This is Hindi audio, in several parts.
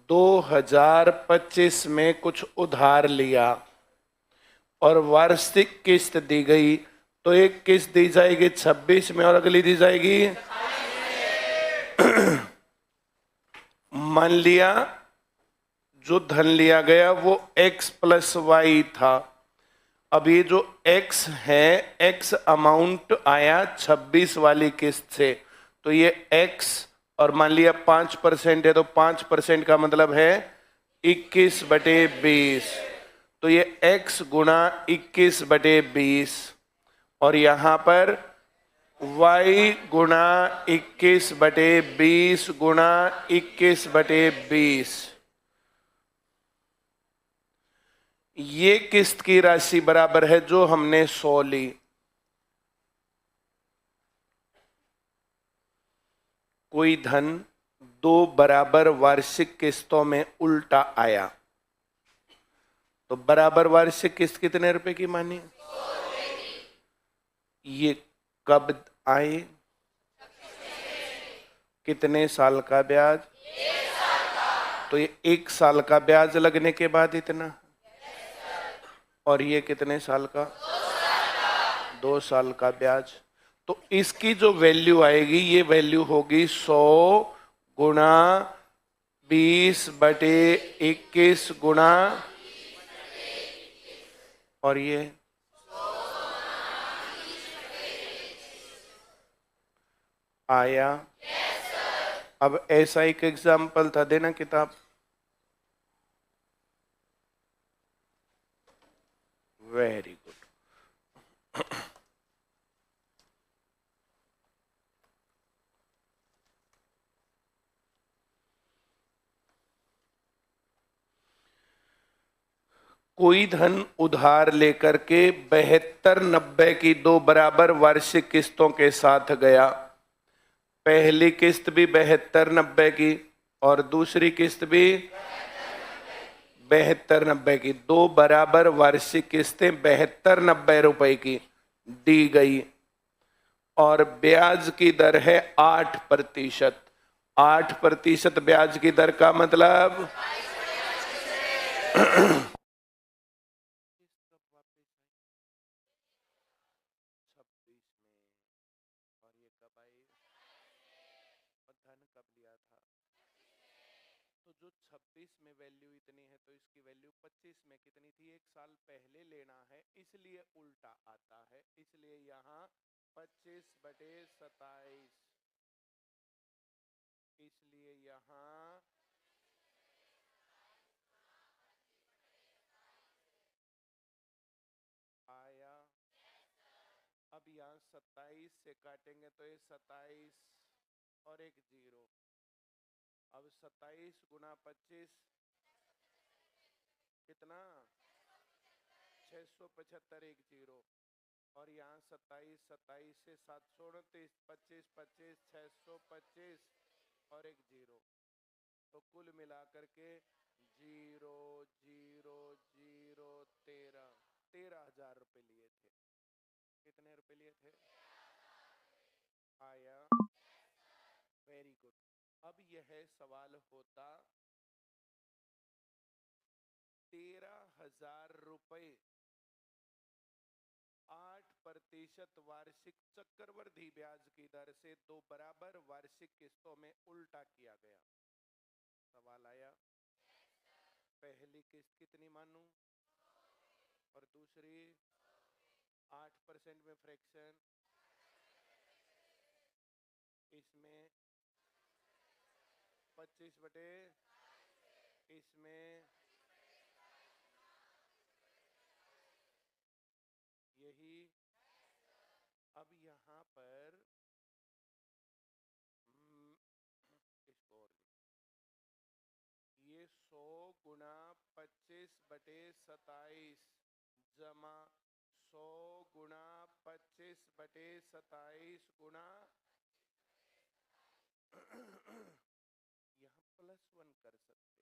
2025 में कुछ उधार लिया और वार्षिक किस्त दी गई, तो एक किस्त दी जाएगी 26 में और अगली दी जाएगी। मान लिया जो धन लिया गया वो x प्लस वाई था। अब ये जो x है, x अमाउंट आया 26 वाली किस्त से, तो ये x और मान लिया 5% है, तो 5% का मतलब है 21/20। तो ये x गुणा 21/20 और यहां पर y गुणा 21/20 गुणा 21/20। ये किस्त की राशि बराबर है जो हमने 100 ली। कोई धन 2 बराबर वार्षिक किस्तों में उल्टा आया, तो बराबर वार्षिक किस्त कितने रुपए की मानी? ये कब आए? कितने साल का ब्याज? तो ये 1 साल का ब्याज लगने के बाद इतना, और ये कितने साल का? 2 साल का ब्याज। तो इसकी जो वैल्यू आएगी, ये वैल्यू होगी 100 गुणा 20/21 गुणा, और ये आया। अब ऐसा एक एग्जाम्पल था, देना किताब। Very good. कोई धन उधार लेकर के 72/90 की 2 बराबर वार्षिक किस्तों के साथ गया। पहली किस्त भी 72/90 की और दूसरी किस्त भी 72/90 की, 2 बराबर वार्षिक किस्तें 72/90 रुपए की दी गई और ब्याज की दर है 8%। 8% ब्याज की दर का मतलब तो जो 26 में वैल्यू इतनी है, तो इसकी वैल्यू 25 में कितनी थी? 1 साल पहले लेना है, इसलिए उल्टा आता है। इसलिए यहाँ 25/27, इसलिए यहाँ आया। अब यहाँ 27 से काटेंगे तो ये 27 और एक 0। अब 27 गुणा 25 कितना? 675, एक 0। और यहाँ 27, 27 से 729, 25, 25, 625 और एक 0। तो कुल मिलाकर के 0 0 0 13,000 रुपए लिए थे। कितने रुपए लिए थे? आया। Very good. अब यह सवाल होता 13,000 रुपए 8% वार्षिक चक्रवृद्धि ब्याज की दर से 2 बराबर वार्षिक किस्तों में उल्टा किया गया। सवाल आया, पहली किस्त कितनी मानूं और दूसरी 8% में फ्रैक्शन, इसमें 25 बटे, इसमें यही। अब यहाँ पर इसको और ये 100 गुणा 25/27 जमा 100 गुणा 25/27 गुणा यहाँ +1 कर सकते,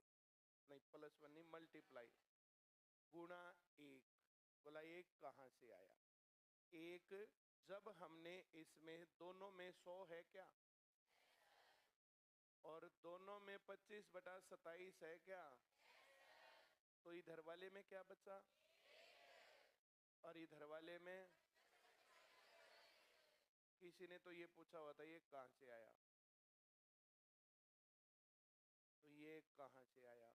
नहीं +1 नहीं, मल्टीप्लाई गुणा 1। बोला 1 कहां से आया? 1 जब हमने इसमें दोनों में 100 है क्या? और दोनों में 25/27 है क्या? तो इधर वाले में क्या बचा? और इधर वाले में किसी ने तो ये पूछा हुआ था, ये कहां से आया? तो ये कहां से आया?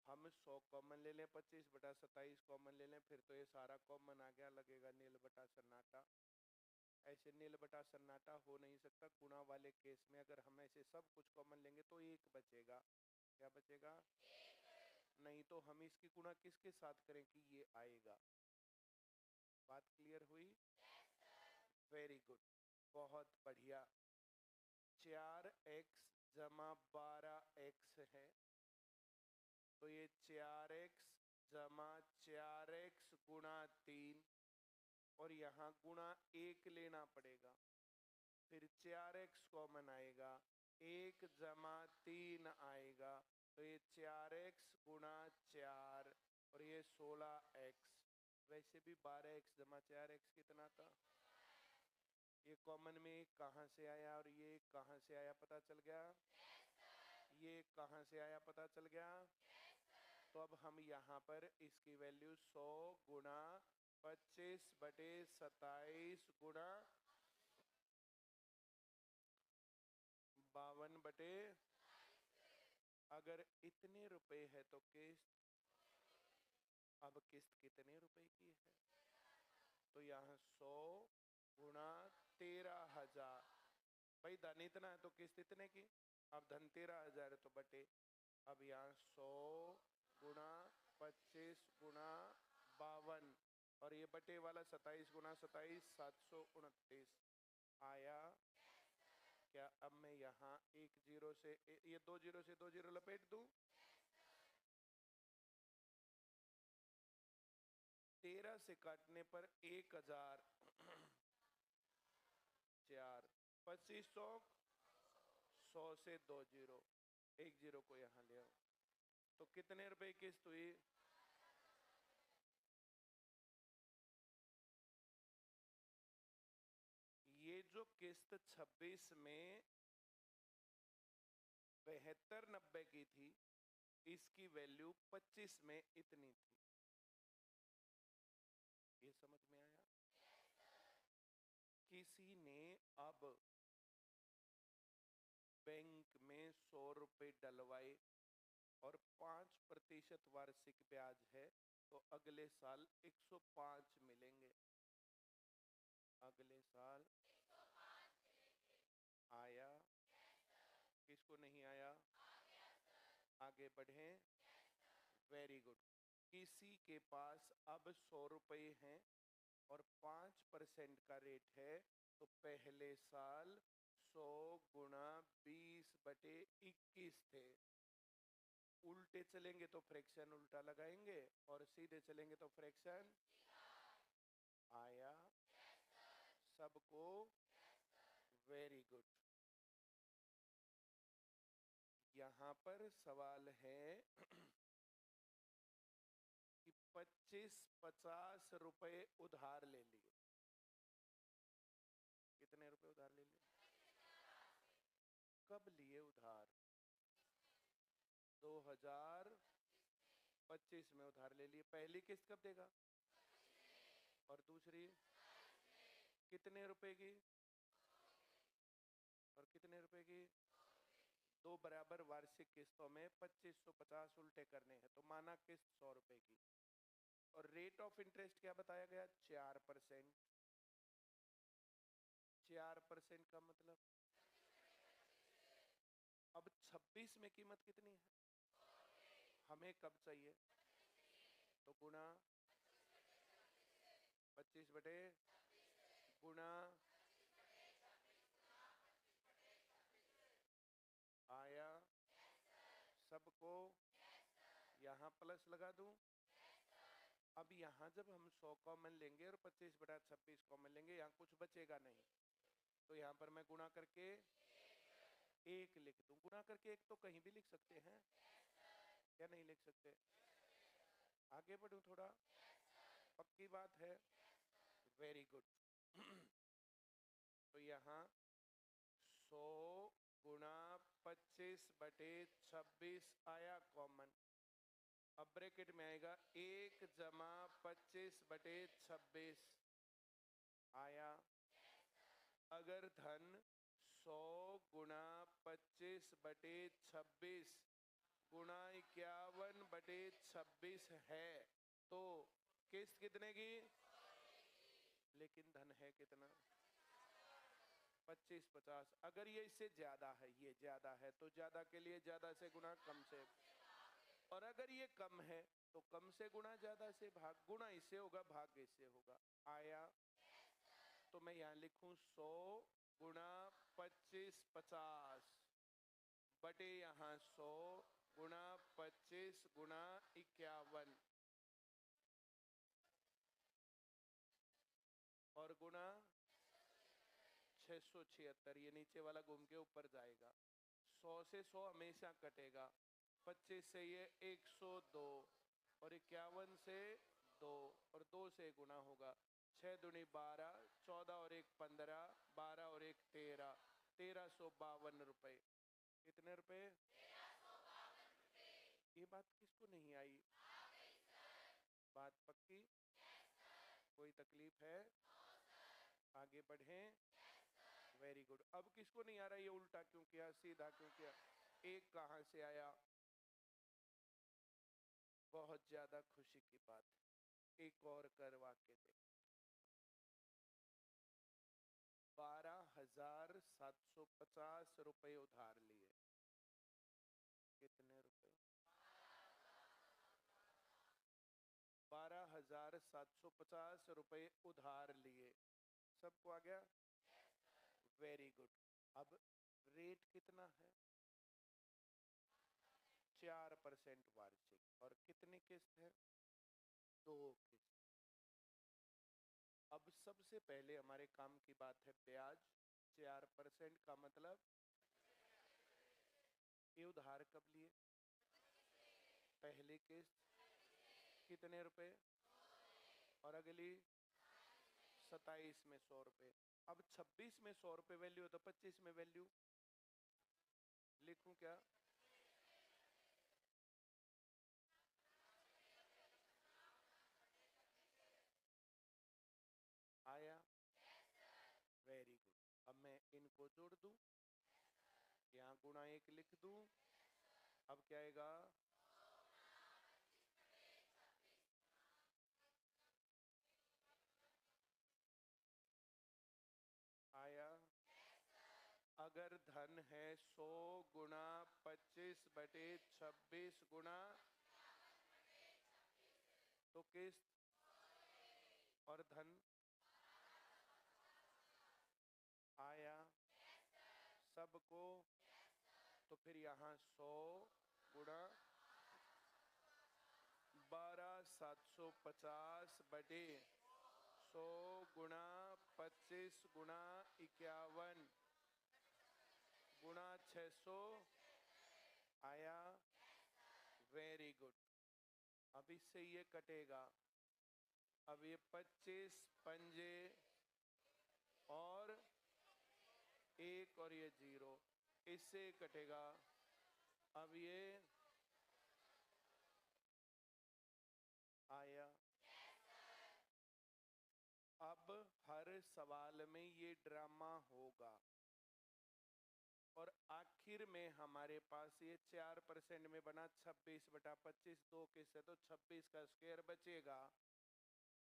हम 100 कॉमन ले लें, 25/27 कॉमन ले लें, फिर तो ये सारा कॉमन आ गया, लगेगा नील बटा सन्नाटा। ऐसे नील बटा सन्नाटा हो नहीं सकता। गुणा वाले केस में अगर हम ऐसे सब कुछ कॉमन लेंगे तो एक बचेगा। क्या बचेगा? नहीं तो हम इसकी गुणा किसके साथ करें कि ये आएगा? बात क्लियर हुई? वेरी गुड, बहुत बढ़िया। 4x जमा 12x है, तो ये 4x जमा 4x गुणा 3, और यहाँ गुणा 1 लेना पड़ेगा, फिर 4x कॉमन आएगा, 1 जमा 3 आएगा, तो ये 4x गुणा 4 और ये 16x। वैसे भी 12x जमा 4x कितना था? ये कॉमन में कहाँ से आया और ये कहाँ से आया पता चल गया? ये कहाँ से आया पता चल गया? तो अब हम यहाँ पर इसकी वैल्यू 100 गुणा 25/27 गुणा 52 अगर इतने रुपए है तो किस्त, अब किस्त कितने रुपए की है? तो यहाँ 100 गुणा 13,000। भाई धन इतना है तो किस्त इतने की, अब धन 13,000 है तो बटे। अब यहाँ 100 गुणा 25 गुणा 52 और ये बटे वाला 27 गुणा 27 729 आया क्या? अब मैं यहाँ एक जीरो से ये 2 जीरो से 2 जीरो लपेट दूं, 13 से काटने पर 1000 4 2500 100 से 2 जीरो, एक जीरो को यहाँ ले आओ, तो कितने रुपए किस्त हुई? ये जो किस्त 26 में 7290 की थी, इसकी वैल्यू 25 में इतनी थी। ये समझ में आया? किसी ने अब बैंक में 100 रुपए डलवाए और 5% वार्षिक ब्याज है, तो अगले साल 105 मिलेंगे। अगले साल आया? किसको नहीं आया? आगे बढ़े। Very good. किसी के पास अब 100 रुपए हैं और 5% का रेट है, तो पहले साल 100 गुणा 20/21 थे। उल्टे चलेंगे तो फ्रैक्शन उल्टा लगाएंगे और सीधे चलेंगे तो फ्रैक्शन आया सबको? Very good. यहाँ पर सवाल है कि 25-50 रुपए उधार ले लिए। कितने रुपए उधार ले लिए? कब लिए उधार? 2025 में उधार ले लिए। पहली किस्त कब देगा? और दूसरी कितने रुपए की? और कितने रुपए की? 2 बराबर वार्षिक किस्तों में 2550 उल्टे करने हैं, तो माना किस्त 100 रुपए की। और रेट ऑफ इंटरेस्ट क्या बताया गया? 4%। 4% का मतलब अब 26 में कीमत कितनी है? हमें कब चाहिए? तो गुणा 25 बटे गुणा आया सबको? यहाँ प्लस लगा दूं। अब यहाँ जब हम 100 कॉमन लेंगे और 25/26 कॉमन लेंगे, यहाँ कुछ बचेगा नहीं, तो यहाँ पर मैं गुणा करके 1 लिख दूं। गुणा करके 1 तो कहीं भी लिख सकते हैं, क्या नहीं लिख सकते? आगे बढ़ूं थोड़ा? पक्की बात है? Very good. तो यहाँ 100 गुणा 25/26 आया कॉमन। अब ब्रैकेट में आएगा 1 जमा 25/26 आया। अगर धन 100 गुणा 25/26 गुणा 51/26 है तो किस्त कितने की? लेकिन धन है कितना? 25/50। अगर ये इससे ज्यादा है, ये ज्यादा है तो ज्यादा के लिए ज्यादा से गुणा कम से, और अगर ये कम है तो कम से गुणा ज्यादा से, भाग गुणा इससे होगा भाग इससे होगा। आया तो मैं यहाँ लिखूं 100 गुणा 25/50 बटे यहाँ 100 गुणा 25 गुणा 51 और गुणा 676। ये नीचे वाला घूम के ऊपर जाएगा। 100 से 100 हमेशा कटेगा। 25 से ये 102 और 51 से 2 और 2 से गुणा होगा। 6 दूनी 12, 14 और 1 15, 12 और 1 13, 1352 रुपए। कितने रुपए? ये बात किसको नहीं आई? बात पक्की? कोई तकलीफ है? आगे बढ़ें। Very good. अब किसको नहीं आ रहा ये उल्टा क्यों किया, सीधा क्यों किया? एक कहां से आया? बहुत ज्यादा खुशी की बात है, एक और करवा के दे। 12,750 रुपए उधार लिए। कितने रुपए? 12,750 रुपए उधार लिए। सबको आ गया? Very good. अब रेट कितना है? 4% वार्षिक। और कितनी किस्त है? 2 किस्त। अब सबसे पहले हमारे काम की बात है ब्याज। 4% का मतलब ये उधार कब लिए? पहली किस्त कितने रुपए? और अगली 27 में 100 रुपए। अब 26 में 100 रुपए वैल्यू है तो 25 में वैल्यू लिखूं क्या? आया? Very good. अब मैं इनको जोड़ दूं, यहाँ गुणा 1 लिख दूं। अब क्या आएगा? आया? अगर धन है 100 गुणा 25/26 गुणा तो किस्त और धन आया सबको। तो फिर यहाँ 100 गुणा 12,750 बटे 100 गुणा 25 गुणा 51 गुणा 600 आया? Very good. अब इससे ये कटेगा। अब ये 25 पंजे और 1 और ये 0 इससे कटेगा। अब ये आया? अब हर सवाल में ये ड्रामा होगा और आखिर में हमारे पास ये 4% में बना 26/25 2 किससे तो 26 का स्क्वायर बचेगा,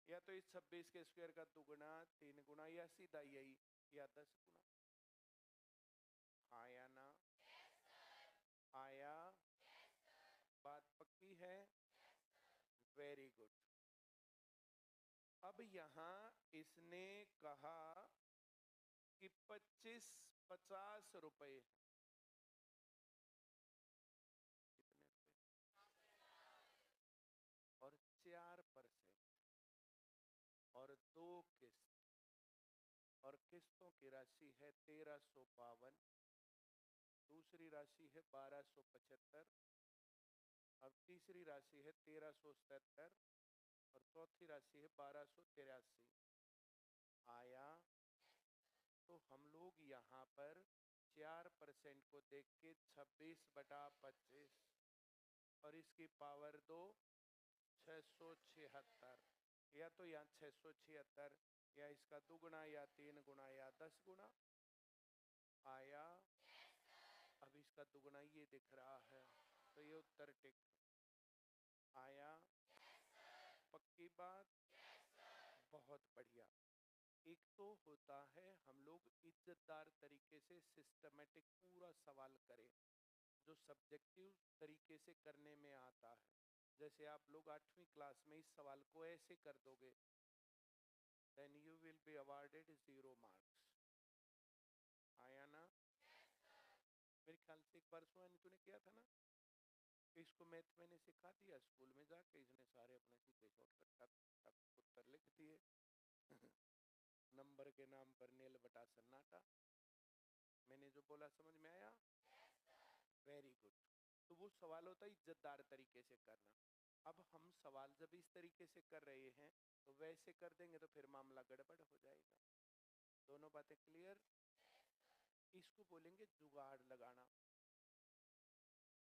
या तो इस 26 के स्क्वायर का 2 गुना 3 गुना या सीधा यही या 10 गुना। आया ना? आया? बात पक्की है? Very good. अब यहाँ इसने कहा कि 25-50 रुपए। कितने रुपए? और 4% और 2 किस्त और किस्तों की राशि है 1352। दूसरी राशि है 1275। अब तीसरी राशि है 1377 और चौथी राशि है 1283। आया? तो हम लोग यहाँ पर 4% को देख के 26/25 और इसकी पावर 2 676, या तो यहाँ 676 या इसका 2 गुना या 3 गुना या 10 गुना आया। अब इसका 2 गुना ये दिख रहा है, तो ये उत्तर टिक आया। पक्की बात? बहुत बढ़िया। एक तो होता है हम लोग इज्जतदार तरीके से सिस्टमेटिक पूरा सवाल करें, जो सब्जेक्टिव तरीके से करने में आता है। जैसे आप लोग 8वीं क्लास में इस सवाल को ऐसे कर दोगे, then you will be awarded 0 marks। आया ना? मेरे ख्याल से एक बार सोनी तूने किया था ना, इसको मैथ मैंने सिखा दिया स्कूल में जाके, इसने सारे अपने सीधे शॉर्टकट टक टक उत्तर लिख दिए। नंबर के नाम पर नेल बटा सन्नाटा। मैंने जो बोला समझ में आया? Very good. तो वो सवाल होता है इज्जतदार तरीके से करना। अब हम सवाल जब इस तरीके से कर रहे हैं तो वैसे कर देंगे तो फिर मामला गड़बड़ हो जाएगा। दोनों बातें क्लियर? इसको बोलेंगे जुगाड़ लगाना।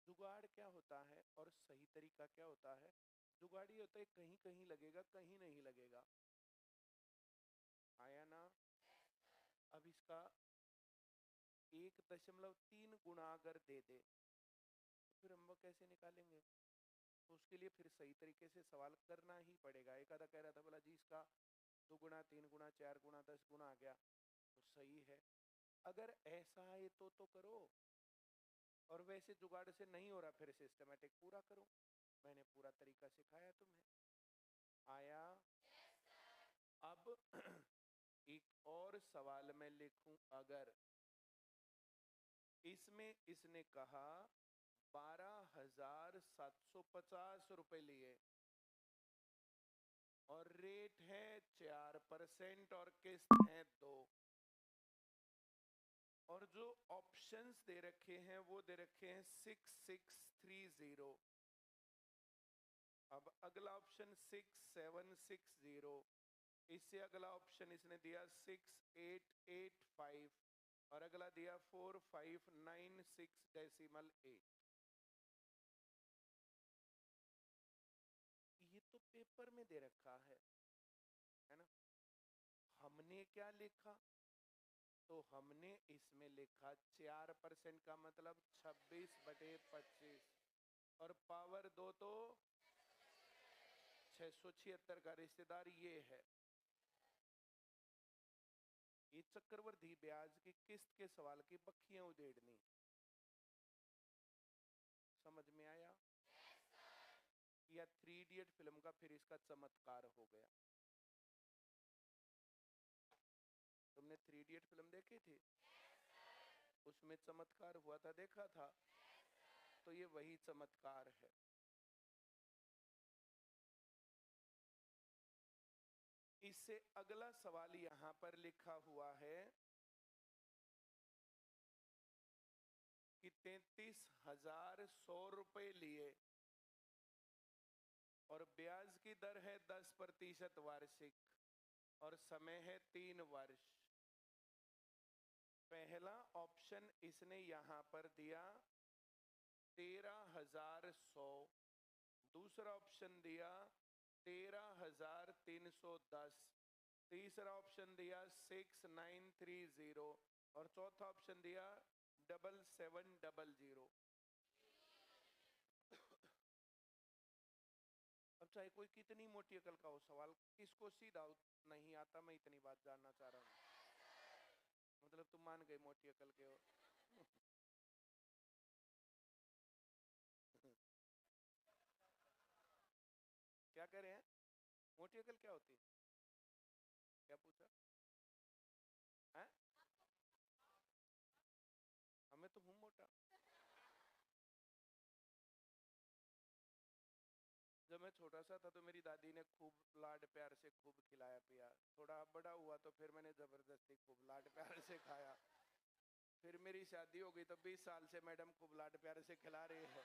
जुगाड़ क्या होता है और सही तरीका क्या होता है? जुगाड़ ये होता है कहीं कहीं लगेगा, कहीं नहीं लगेगा। आया ना? अब इसका 1.3 गुना अगर दे दे तो फिर हम वो कैसे निकालेंगे? तो उसके लिए फिर सही तरीके से सवाल करना ही पड़ेगा। एक आधा कह रहा था बोला जी इसका 2 गुना 3 गुना 4 गुना 10 गुना आ गया, तो सही है। अगर ऐसा है तो करो, और वैसे जुगाड़ से नहीं हो रहा फिर सिस्टमेटिक पूरा करो। मैंने पूरा तरीका सिखाया तुम्हें। आया? अब एक और सवाल मैं लिखूं, अगर इसमें इसने कहा 12,750 रुपए लिए और रेट है 4% और किस्त है 2, और जो ऑप्शंस दे रखे हैं वो दे रखे हैं 6630। अब अगला ऑप्शन 6760, इससे अगला ऑप्शन इसने दिया 6885 और अगला दिया 4596.8। ये तो पेपर में दे रखा है ना? हमने क्या लिखा? तो हमने इसमें लिखा 4% का मतलब 26/25 और पावर 2 तो 676 का रिश्तेदार ये है। ये चक्रवर्ती ब्याज की किस्त के सवाल की बखियां उधेड़नी। समझ में आया? या 3 इडियट फिल्म का फिर इसका चमत्कार हो गया। तुमने 3 इडियट फिल्म देखी थी? उसमें चमत्कार हुआ था, देखा था? तो ये वही चमत्कार है। इससे अगला सवाल यहां पर लिखा हुआ है कि 33,100 रुपए लिए और ब्याज की दर है 10% वार्षिक और समय है 3 वर्ष। पहला ऑप्शन इसने यहां पर दिया 13,100, दूसरा ऑप्शन दिया 13,310, तीसरा ऑप्शन दिया 6930 और चौथा ऑप्शन दिया 7700। अब चाहे कोई कितनी मोटी अकल का हो, सवाल किसको सीधा नहीं आता? मैं इतनी बात जानना चाह रहा हूँ। मतलब तुम मान गए मोटी अकल के हो? क्या कह रहे हैं? मोटी अकल क्या होती है? क्या पूछा है? हमें तो हूं मोटा। जब मैं छोटा सा था तो मेरी दादी ने खूब लाड प्यार से खूब खिलाया पिया। थोड़ा बड़ा हुआ तो फिर मैंने जबरदस्ती खूब लाड प्यार से खाया। फिर मेरी शादी हो गई तो 20 साल से मैडम खूब लाड प्यार से खिला रही है।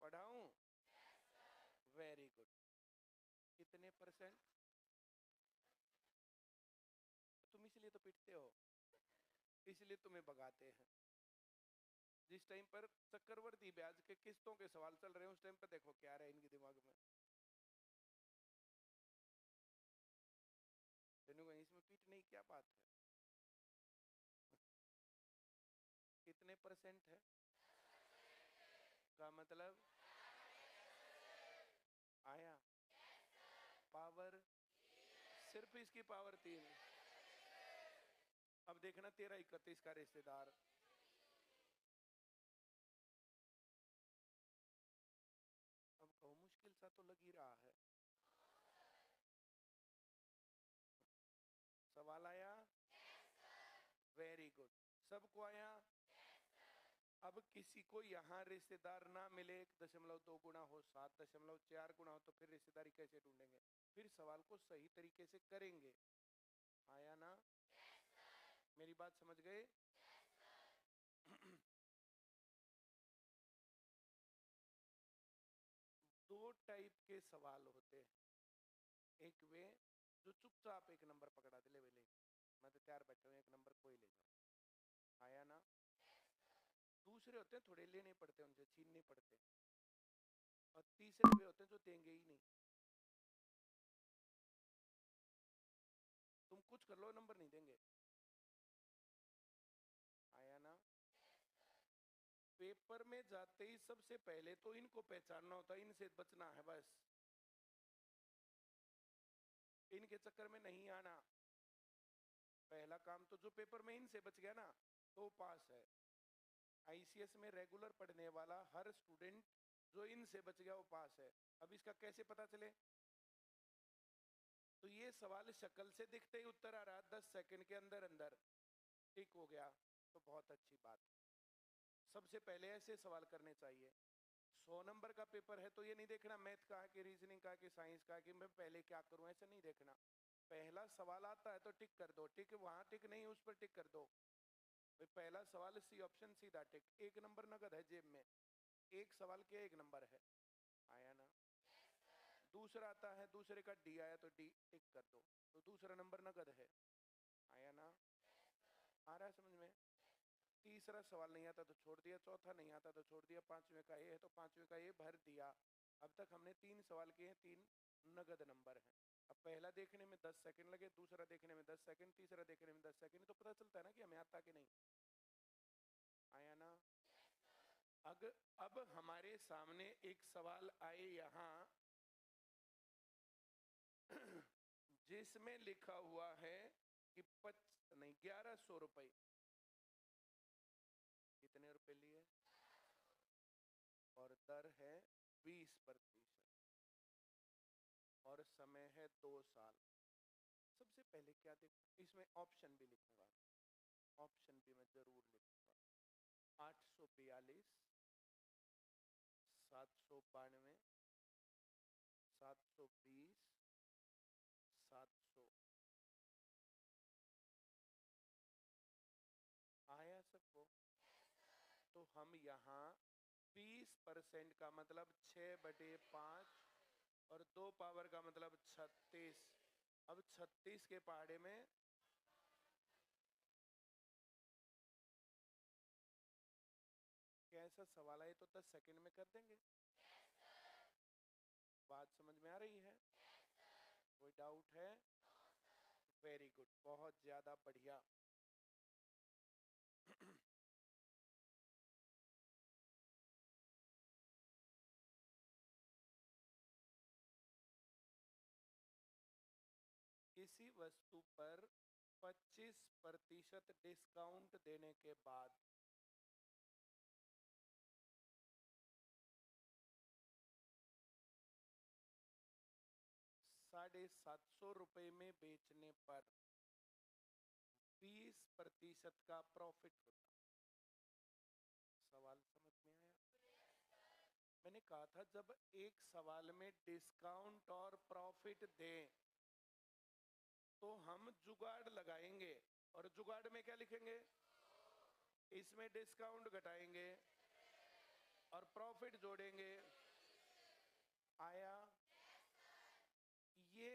पढ़ाऊं? Very good. कितने परसेंट। तुम इसलिए तो पिटते हो, इसलिए तुम्हें भगाते हैं। जिस टाइम पर चक्रवर्ती ब्याज के किस्तों के सवाल चल रहे हैं, उस टाइम पर देखो क्या रहा है इनके दिमाग में। इसमें पीटने की क्या बात है? कितने परसेंट है का मतलब आया? पावर सिर्फ इसकी पावर 3। अब देखना 1331 का रिश्तेदार। अब कहो मुश्किल सा तो लग ही रहा है। सवाल आया? वेरी गुड, सबको आया। अब किसी को यहाँ रिश्तेदार ना मिले 1.2 गुना हो, 7.4 गुना हो, तो फिर रिश्तेदारी कैसे ढूंढेंगे? फिर सवाल को सही तरीके से करेंगे। आया ना? मेरी बात समझ गए? दो टाइप के सवाल होते हैं। एक वे जो चुपचाप एक नंबर पकड़ा दे, ले मैं तो तैयार बैठा हूँ, एक नंबर कोई ले जाओ। आया ना? दूसरे होते हैं थोड़े लेने पड़ते हैं, उनसे छीनने पड़ते हैं। और तीसरे वे होते हैं जो देंगे ही नहीं। तुम कुछ कर लो, नंबर नहीं देंगे। आया ना? पेपर में जाते ही सबसे पहले तो इनको पहचानना होता है, इनसे बचना है बस। इनके चक्कर में नहीं आना। पहला काम तो जो पेपर में इनसे बच गया ना, तो पास है। आईसीएस में रेगुलर पढ़ने वाला हर स्टूडेंट जो इनसे बच गया वो पास है। अब इसका कैसे पता चले? तो ये सवाल शक्ल से दिखते ही उत्तर आ रहा, 10 सेकंड के अंदर अंदर टिक हो गया, तो बहुत अच्छी बात। सबसे पहले ऐसे सवाल करने चाहिए। 100 नंबर का पेपर है तो ये नहीं देखना मैथ का कि रीजनिंग का कि साइंस का कि मैं पहले क्या करूं, ऐसा नहीं देखना। पहला सवाल आता है तो टिक कर दो, टिक वहां टिक नहीं उस पर टिक कर दो। भाई पहला सवाल सी ऑप्शन सीधा टिक, 1 नंबर नगद है जेब में, एक सवाल के 1 नंबर है। आया ना? दूसरा आता है, दूसरे का डी आया तो डी टिक कर दो, तो दूसरा नंबर नगद है। आया ना? आ रहा है समझ में? तीसरा सवाल नहीं आता तो छोड़ दिया, चौथा नहीं आता तो छोड़ दिया, पांचवें का ये है तो पांचवें का ये भर दिया। अब तक हमने 3 सवाल किए हैं, 3 नगद नंबर हैं। अब पहला देखने में 10 सेकंड लगे, दूसरा देखने में 10 सेकंड, तीसरा देखने में 10 सेकंड, तो पता चलता है ना कि हमें आता कि नहीं। आया ना? अब हमारे सामने एक सवाल आए यहाँ जिसमें लिखा हुआ है कि 1100 रुपए। कितने रुपए लिए? और दर है 20%, और समय है 2 साल। सबसे पहले क्या देखो, इसमें ऑप्शन भी लिखूंगा, ऑप्शन भी मैं जरूर लिखूंगा। 842, 792, 720, 700। आया सबको? तो हम यहाँ 20% का मतलब 6/5 और 2 पावर का मतलब 36। अब 36 के पहाड़े में कैसा सवाल आए तो 10 सेकंड में कर देंगे। बात समझ में आ रही है? कोई डाउट है? वेरी गुड, बहुत ज्यादा बढ़िया। किसी वस्तु पर 25% डिस्काउंट देने के बाद 750 रुपए में बेचने पर 20% का प्रॉफिट होता। सवाल समझ में आया? मैंने कहा था जब एक सवाल में डिस्काउंट और प्रॉफिट दें तो हम जुगाड़ लगाएंगे, और जुगाड़ में क्या लिखेंगे? इसमें डिस्काउंट घटाएंगे और प्रॉफिट जोड़ेंगे। आया? ये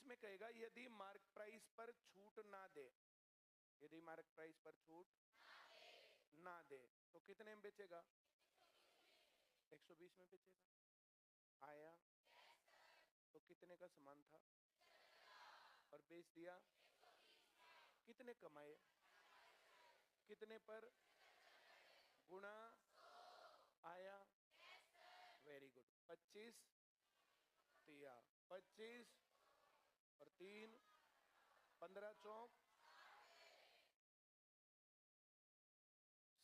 इसमें कहेगा यदि मार्क प्राइस पर छूट ना दे, यदि मार्क प्राइस पर छूट ना दे तो कितने में बेचेगा? 120 में बेचेगा। आया तो कितने का सामान था और बेच दिया, कितने कमाए? कितने पर? गुणा आया। Very good. 25 दिया, 25 और 3 15 चौक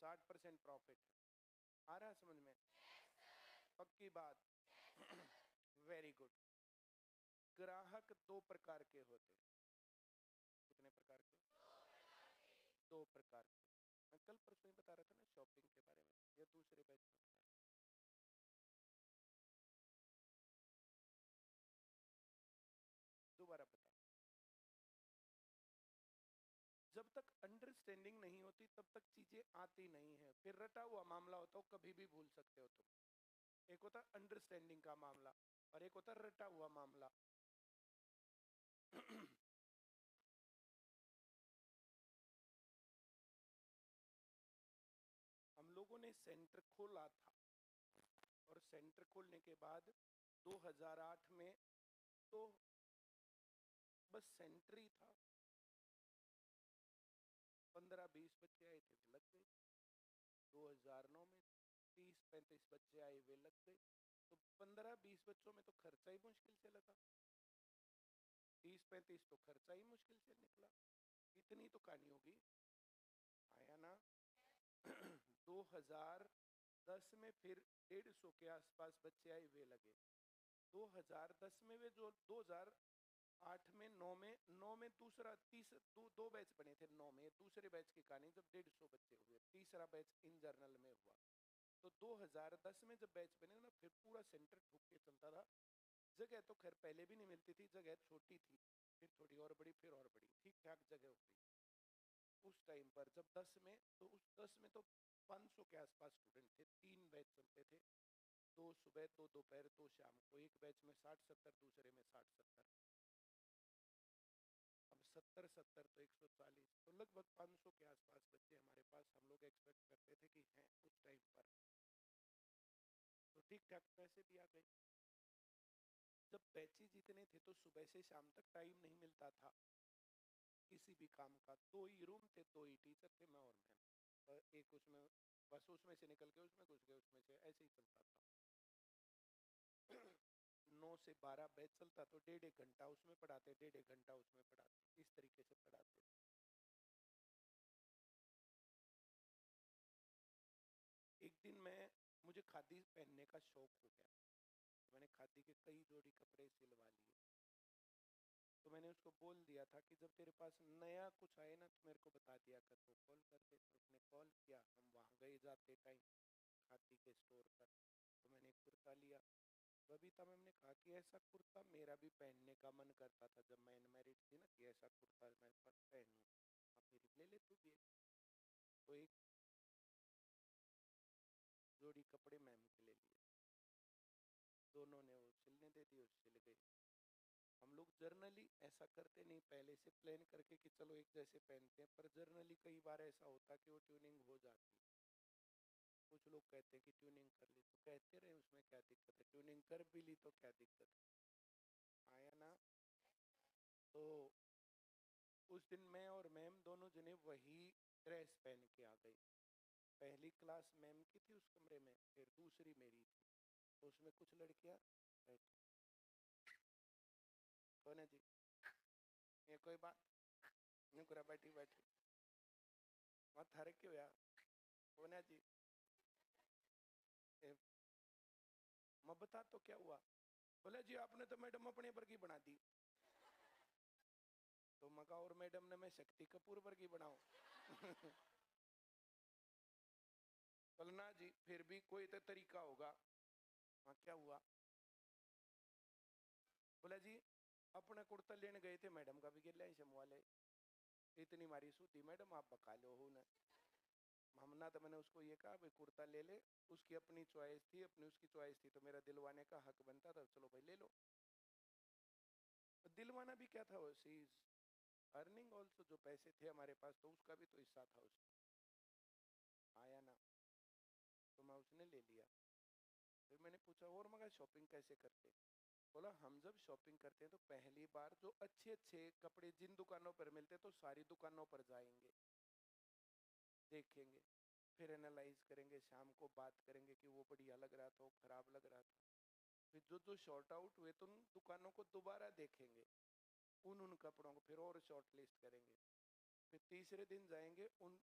60% प्रॉफिट है। आ रहा है समझ में? पक्की बात। Very good. ग्राहक दो प्रकार के होते हैं। कितने प्रकार के? दो प्रकार के। मैं कल परसों ही बता रहा था ना शॉपिंग के बारे में, या दूसरे बैच में बताया? दोबारा बता। जब तक अंडरस्टैंडिंग नहीं होती तब तक चीजें आती नहीं है। फिर रटा हुआ मामला होता हो, कभी भी भूल सकते हो तुम। एक होता अंडरस्टैंडिंग का मामला और एक होता रटा हुआ मामला। हम लोगों ने सेंटर खोला था और सेंटर खोलने के बाद 2008 में तो बस सेंटर ही था। 15-20 बच्चे आए थे, वे लग गए। 2009 में 30-35 बच्चे आए, वे लग गए। तो 15-20 बच्चों में तो खर्चा ही मुश्किल से लगा, 30-35 तो खर्चा ही मुश्किल से निकला। इतनी तो कहानी होगी। आया ना? 2010 में फिर 150 के आसपास बच्चे आए, वे लगे। 2010 में वे जो 2008 में 9 में दूसरा दो बैच बने थे। 9 में दूसरे बैच की कहानी, जब 150 बच्चे हुए, तीसरा बैच इन जर्नल में हुआ। तो 2010 में जब बैच बने ना, फिर पूरा सेंटर ठुक के चलता था। जगह तो खैर पहले भी नहीं मिलती थी, जगह छोटी थी, फिर थोड़ी और बड़ी, फिर और बड़ी, ठीक ठाक जगह हो गई उस टाइम पर। जब 10 में, तो उस 10 में तो 500 के आसपास स्टूडेंट थे। 3 बैच चलते थे, 2 सुबह 2 दोपहर 2 शाम को। एक बैच में 60-70, दूसरे में 60-70। अब 70-70 तो 140, तो लगभग 500 के आसपास बच्चे हमारे पास। हम लोग एक्सपेक्ट करते थे कि हैं उस टाइम पर, तो ठीक ठाक पैसे भी आ गए। जब बैचेज जितने थे तो सुबह से शाम तक टाइम नहीं मिलता था किसी भी काम का। 2 ही रूम थे, 2 ही टीचर थे, मैं और मैम। एक उसमें बस उसमें से निकल के उसमें घुस गए, उसमें से ऐसे ही चलता था। 9 से 12 बैच चलता, तो 1.5 घंटा उसमें पढ़ाते, 1.5 घंटा उसमें पढ़ाते, इस तरीके से पढ़ाते। एक दिन मुझे खादी पहनने का शौक हो गया, तो मैंने खादी के कई जोड़ी कपड़े सिलवा लिए। तो मैंने उसको बोल दिया था कि जब तेरे पास नया कुछ आए ना तो मेरे को बता दिया कर, तो कॉल करते। तो उसने कॉल किया, हम वहाँ गए जाते टाइम खादी के स्टोर पर। तो मैंने एक कुर्ता लिया। बबीता मैम ने कहा कि ऐसा कुर्ता मेरा भी पहनने का मन करता था जब मैं अनमैरिड थी ना, कि ऐसा कुर्ता मैं पहनूं। अब मेरी ले ले तू भी एक। तो एक जोड़ी कपड़े मैम के ले लिए, दोनों ने वो सिलने दे दिए, सिल गए। हम लोग जर्नली ऐसा करते नहीं, पहले से प्लान करके कि चलो एक जैसे पहनते हैं, पर जर्नली कई बार ऐसा होता कि वो ट्यूनिंग हो जाती। कुछ लोग कहते हैं कि ट्यूनिंग कर ली, तो कहते रहे, उसमें क्या दिक्कत है? ट्यूनिंग कर भी ली तो क्या दिक्कत है? आया ना? तो उस दिन मैं और मैम दोनों जने वही ड्रेस पहन के आ गए। पहली क्लास मैम की थी उस कमरे में, फिर दूसरी मेरी थी। तो उसमें कुछ लड़कियां बैठी। कौन है जी? ये कोई बात नहीं, कुरा बैठी बैठी वहाँ थारे क्यों यार? कौन है जी? मैं बता तो क्या हुआ? बोले जी आपने तो मैडम अपने वर्गी बना दी। तो मका और मैडम ने मैं शक्ति कपूर वर्गी बनाऊं? बोलना जी फिर भी कोई तो तरीका होगा। हाँ क्या हुआ? बोला जी अपना कुर्ता लेने गए थे, मैडम का भी गिर लिया शमवा ले। इतनी मारी सूती मैडम, आप बका लो हो ना। हमना तो मैंने उसको ये कहा भाई कुर्ता ले ले, उसकी अपनी चॉइस थी, अपनी उसकी चॉइस थी, तो मेरा दिलवाने का हक बनता था, चलो भाई ले लो। दिलवाना भी क्या था, वो सीज अर्निंग ऑल्सो, जो पैसे थे हमारे पास तो उसका भी तो हिस्सा था उसमें, आया ना, तो मैं उसने ले लिया। फिर मैंने पूछा और मगर शॉपिंग कैसे करते, बोला हम जब शॉपिंग करते हैं तो पहली बार जो अच्छे अच्छे कपड़े जिन दुकानों पर मिलते तो सारी दुकानों पर जाएंगे, देखेंगे, फिर एनालाइज करेंगे, शाम को बात करेंगे कि वो बढ़िया लग रहा था, वो खराब लग रहा था। फिर जो जो शॉर्ट आउट हुए तो उन दुकानों को दोबारा देखेंगे, उन कपड़ों को फिर और शॉर्ट लिस्ट करेंगे। फिर तीसरे दिन जाएंगे उन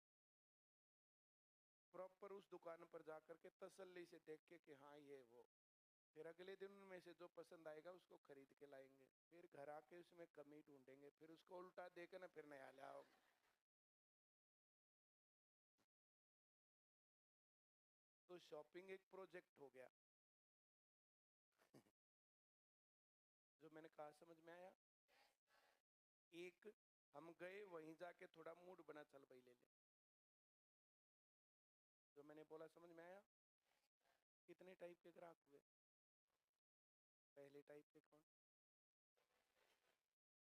प्रॉपर उस दुकान पर जाकर के तसल्ली से देख के कि हाँ ये वो, फिर अगले दिन उनमें से जो पसंद आएगा उसको खरीद के लाएंगे, फिर घर आके उसमें कमी ढूंढेंगे, फिर उसको उल्टा देकर ना फिर नया लाओगे। तो शॉपिंग एक प्रोजेक्ट हो गया। जो मैंने कहा समझ में आया? एक हम गए वहीं जाके थोड़ा मूड बना, चल भाई ले ले, जो मैंने बोला समझ में आया? कितने टाइप के ग्राहक हुए? पहले टाइप के कौन?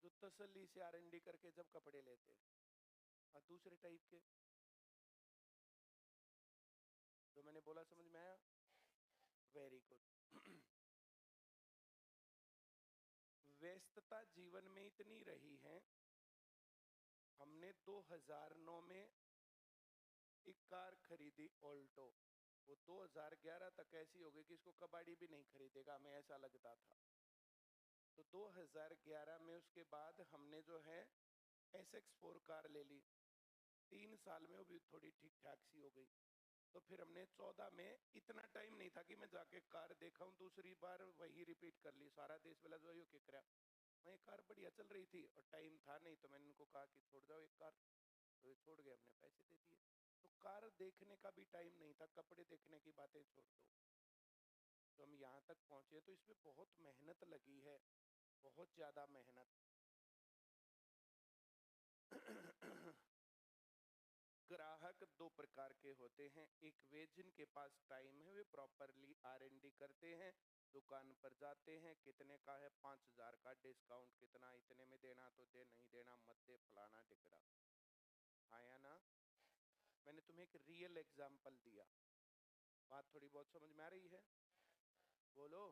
जो तसल्ली से R&D करके जब कपड़े लेते, और दूसरे टाइप के जो मैंने बोला समझ में आया? Very good. व्यस्तता जीवन में इतनी रही है, हमने 2009 में एक कार खरीदी ऑल्टो, वो 2011 तक ऐसी हो गई कि इसको कबाड़ी भी नहीं खरीदेगा, हमें ऐसा लगता था। तो 2011 में उसके बाद हमने जो है SX4 कार ले ली, 3 साल में वो भी थोड़ी ठीक ठाक सी हो गई। तो फिर हमने 14 में, इतना टाइम नहीं था कि मैं जाके कार देखा हूँ, दूसरी बार वही रिपीट कर ली, सारा देश वाला जो है कह रहा वही कार बढ़िया चल रही थी और टाइम था नहीं, तो मैंने उनको कहा कि छोड़ जाओ एक कार, तो ये छोड़ गए, हमने पैसे दे दिए। तो कार देखने का भी टाइम नहीं था, कपड़े देखने की बातें छोड़ दो। तो हम यहाँ तक पहुंचे तो इसमें बहुत मेहनत लगी है, बहुत ज्यादा मेहनत। ग्राहक दो प्रकार के होते हैं, एक वे जिनके पास टाइम है, वे प्रॉपरली R&D करते हैं, दुकान पर जाते हैं, कितने का है, 5,000 का डिस्काउंट, कितना इतने में देना तो दे, नहीं देना मत दे, फलाना टिकड़ा, आया ना। मैंने तुम्हें एक रियल एग्जाम्पल दिया, बात थोड़ी बहुत समझ में आ रही है? बोलो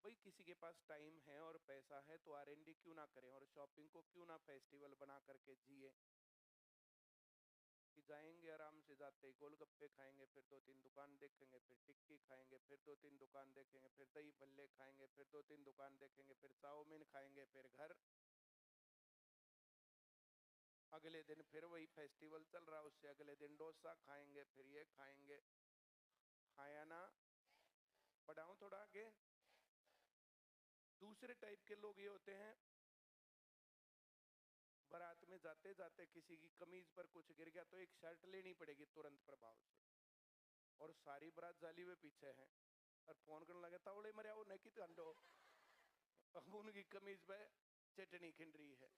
भाई, किसी के पास टाइम है और पैसा है तो R&D क्यों ना करें, और शॉपिंग को क्यों ना फेस्टिवल बना करके जिए, कि जाएंगे आराम से, जाते ही गोलगप्पे खाएंगे, फिर 2-3 दुकान देखेंगे, फिर टिक्की खाएंगे, फिर 2-3 दुकान देखेंगे, फिर दही भल्ले खाएंगे, फिर 2-3 दुकान देखेंगे, फिर चाउमीन खाएंगे, फिर घर, अगले दिन फिर वही फेस्टिवल चल रहा, उससे अगले दिन डोसा खाएंगे, फिर ये खाएंगे, खाया ना। बढ़ाऊं थोड़ा आगे? दूसरे टाइप के लोग ये होते हैं, बारात में जाते जाते किसी की कमीज पर कुछ गिर गया तो एक शर्ट लेनी पड़ेगी तुरंत प्रभाव से, और सारी बारात जाली में पीछे है और फोन करने लगे तावड़े मरिया वो नहीं तो अंडो, अब उनकी कमीज पे चटनी खिंड रही है।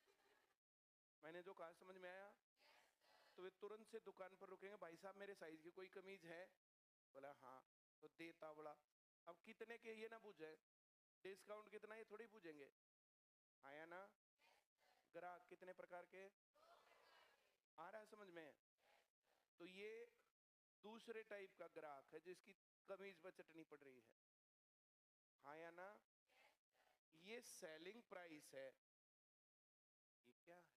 मैंने जो कहा समझ में आया? तो वे तुरंत से दुकान पर रुकेंगे, भाई साहब मेरे साइज की कोई कमीज है? बोला हाँ, तो दे तावड़ा। अब कितने के ये ना पूछे, डिस्काउंट कितना ये थोड़ी पूछेंगे, आया ना। ग्राहक कितने प्रकार के? आ रहा है समझ में? तो ये दूसरे टाइप का ग्राहक है जिसकी कमीज पर चटनी पड़ रही है, आया ना। ये सेलिंग प्राइस है, ये क्या है,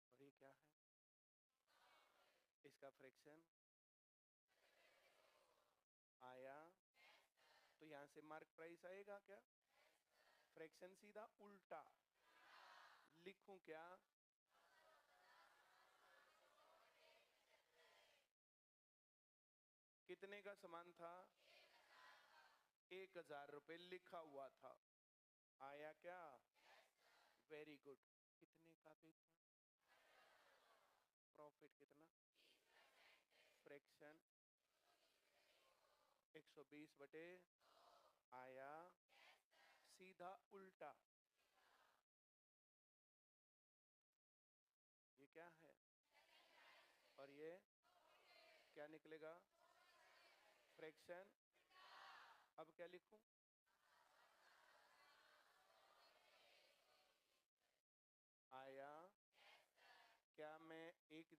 और ये क्या है, इसका फ्रैक्शन आया। तो यहां से मार्क प्राइस आएगा क्या? फ्रैक्शन सीधा उल्टा लिखूं क्या? कितने का सामान था? 1,000 रुपए लिखा हुआ था, आया क्या? Very good. कितने का बेचा? प्रॉफिट कितना? फ्रैक्शन 120 बटे, आया सीधा उल्टा। ये क्या है, और ये क्या निकलेगा? फ्रैक्शन। अब क्या लिखूं?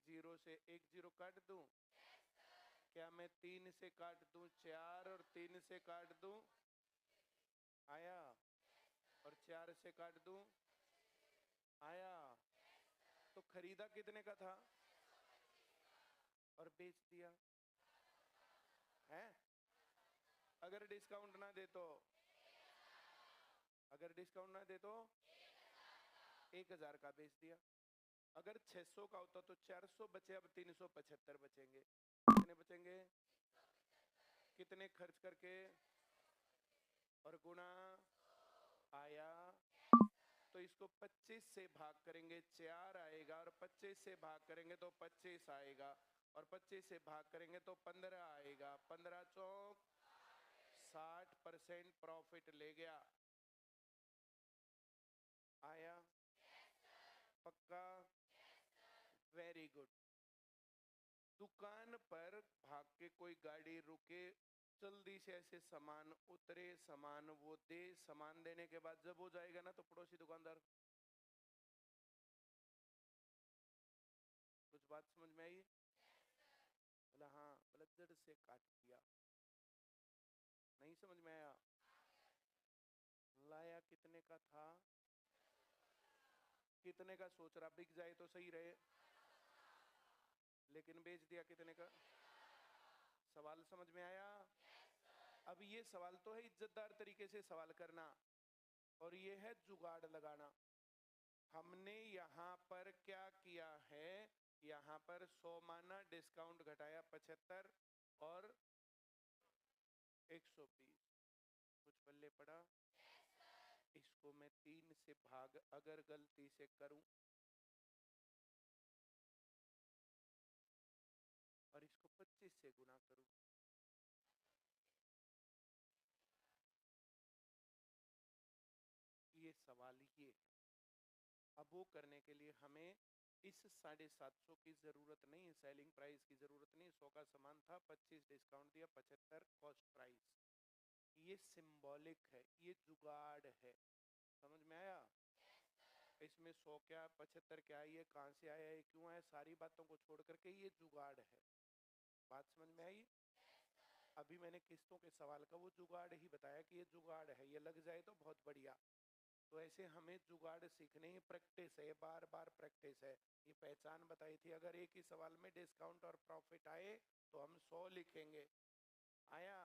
जीरो से एक जीरो काट दूं? क्या मैं 3 से काट दूं 4 और 3 से काट दूं? आया? और 4 से काट दूं? आया? तो खरीदा कितने का था और बेच दिया है? अगर डिस्काउंट ना दे तो? अगर डिस्काउंट ना दे तो 1000 का बेच दिया। अगर 600 का होता तो 400 बचे, अब 375 बचेंगे। कितने बचेंगे? कितने खर्च करके? और गुणा? आया? तो इसको 25 से भाग करेंगे 4 आएगा, और 25 से भाग करेंगे तो 25 आएगा, और 25 से भाग करेंगे तो 15 आएगा। 15 चौक 60% प्रॉफिट ले गया। आया? पक्का? Very good. दुकान पर भाग के कोई गाड़ी रुके, जल्दी से ऐसे सामान उतरे, सामान वो दे, सामान देने के बाद जब हो जाएगा ना तो पड़ोसी दुकानदार, कुछ बात समझ में आई? बोला हाँ। बोला जड़ से काट दिया। नहीं समझ में आया? लाया कितने का था? कितने का सोच रहा? बिक जाए तो सही रहे, लेकिन बेच दिया कितने का? सवाल समझ में आया? अब ये सवाल तो है इज्जतदार तरीके से सवाल करना, और ये है जुगाड़ लगाना। हमने यहाँ पर क्या किया है? यहाँ पर 100 माना, डिस्काउंट घटाया 75 और 120। कुछ पल्ले पड़ा? इसको मैं 3 से भाग अगर गलती से करूं और इसको 25 से गुना करूं, ये सवाल ये है। अब वो करने के लिए हमें इस 750 की जरूरत नहीं है, सेलिंग प्राइस की जरूरत नहीं। 100 का सामान था, 25 डिस्काउंट दिया, 75 कॉस्ट प्राइस। ये सिंबॉलिक है, ये जुगाड़ है। समझ में आया? इसमें 100 क्या 75 क्या, ये कहां से आया, ये क्यों आया, सारी बातों को छोड़ करके ये जुगाड़ है। बात समझ में आई? अभी मैंने किस्तों के सवाल का वो जुगाड़ ही बताया कि ये जुगाड़ है, ये लग जाए तो बहुत बढ़िया। तो ऐसे हमें जुगाड़ सीखने ही प्रैक्टिस है, बार बार प्रैक्टिस है। ये पहचान बताई थी, अगर एक ही सवाल में डिस्काउंट और प्रॉफिट आए तो हम 100 लिखेंगे। आया?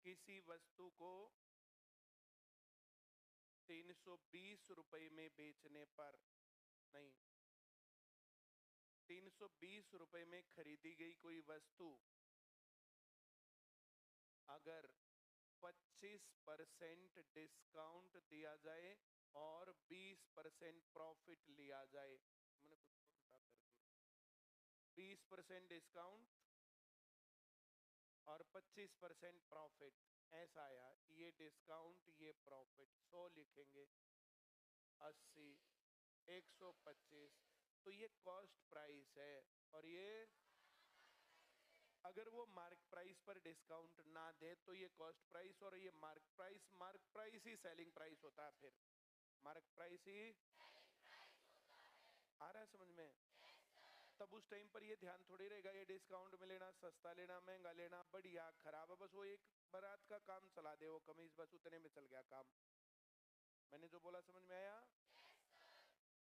किसी वस्तु को 320 रुपए में बेचने पर, नहीं, 320 रुपए में खरीदी गई कोई वस्तु अगर 25% डिस्काउंट दिया जाए और 20% प्रॉफिट लिया जाए, मैंने कुछ उल्टा कर दिया, 20% डिस्काउंट और 25% प्रॉफिट, ऐसा आया। ये डिस्काउंट, ये प्रॉफिट, 100 लिखेंगे, 80, 125, तो ये कॉस्ट प्राइस है। और ये अगर वो मार्क प्राइस पर डिस्काउंट ना दे तो ये कॉस्ट प्राइस, और ये मार्क प्राइस ही सेलिंग प्राइस होता है। फिर मार्क प्राइस ही आ रहा है समझ में? तब उस टाइम पर ये ध्यान थोड़ी रहेगा ये डिस्काउंट में लेना, सस्ता लेना, महंगा लेना, बढ़िया खराब है, बस वो एक बारात का काम चला दे वो कमीज, बस उतने में चल गया काम। मैंने जो बोला समझ में आया?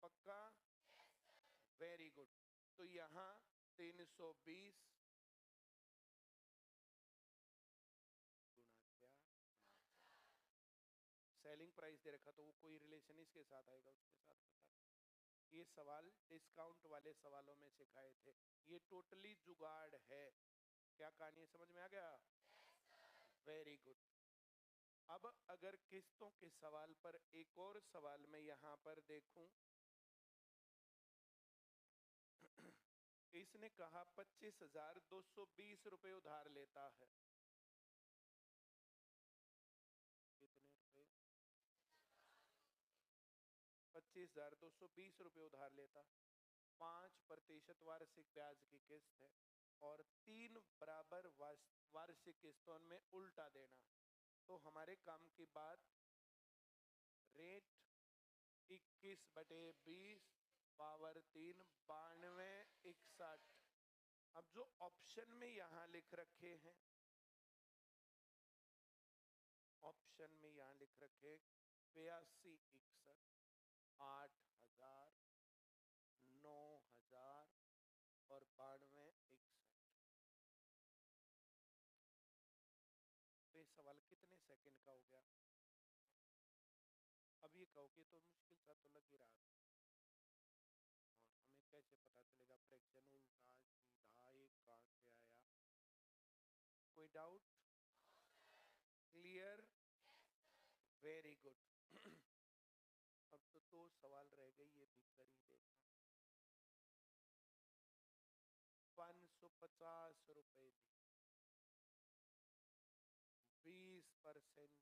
पक्का? Very good. तो यहाँ 320 गुना क्या, सेलिंग प्राइस दे रखा तो वो कोई रिलेशन इसके साथ आएगा, उसके साथ पता। ये सवाल डिस्काउंट वाले सवालों में सिखाए थे। ये टोटली जुगाड़ है। क्या कहानी है, समझ में आ गया? Very good. अब अगर किस्तों के सवाल पर एक और सवाल मैं यहां पर देखूं, इसने कहा 25,220 रुपए उधार लेता है। कितने रुपए? 25,220 रुपए उधार लेता, 5% वार्षिक ब्याज की किस्त है, और 3 बराबर वार्षिक किस्तों में उल्टा देना। तो हमारे काम की बात रेट 21/20 पावर 3 92 61। अब जो ऑप्शन में यहां लिख रखे हैं, ऑप्शन में यहां लिख रखे 82 61 8000 9000 और 92 61। तो ये सवाल कितने सेकंड का हो गया? अब ये कहो कि तो मुश्किल सा तो लग ही रहा था, और हमें कैसे पता चलेगा फ्रैक्शन उल्टा सीधा एक कहां से आया? कोई डाउट? क्लियर? Very good. अब तो दो सवाल रह गए, ये भी कर ही देता हूं। 550 रुपए दी, 20%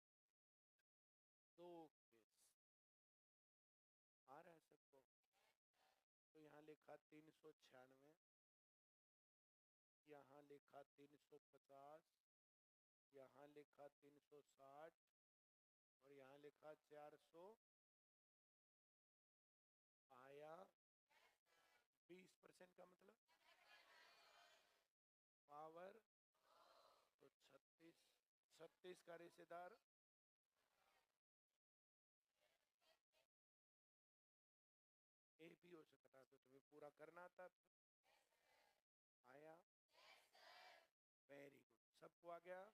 2 किस्त आ रहा है सबको? तो यहाँ लिखा 396, यहाँ लिखा 350, यहाँ लिखा 360 और यहाँ लिखा 400। आया 20% का मतलब पावर तो 36। 36 का रिश्तेदार ए भी हो सकता, तो तुम्हें पूरा करना था। आया? वेरी गुड, सबको आ गया।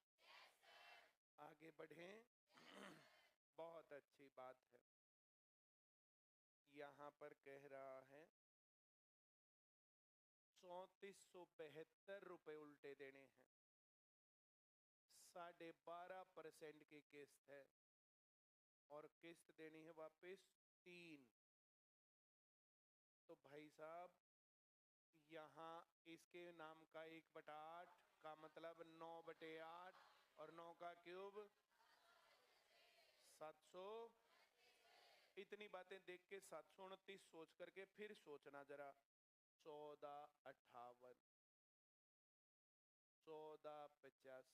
आगे बढ़ें। बहुत अच्छी बात है। यहाँ पर कह रहा है 3472 रुपए उल्टे देने हैं, 12.5% की किस्त है और किस्त देनी है वापस 3। तो भाई साहब यहाँ इसके नाम का 1/8 का मतलब 9/8 और 9 का क्यूब 700। इतनी बातें देख के 729 सोच करके फिर सोचना जरा। 1458 1485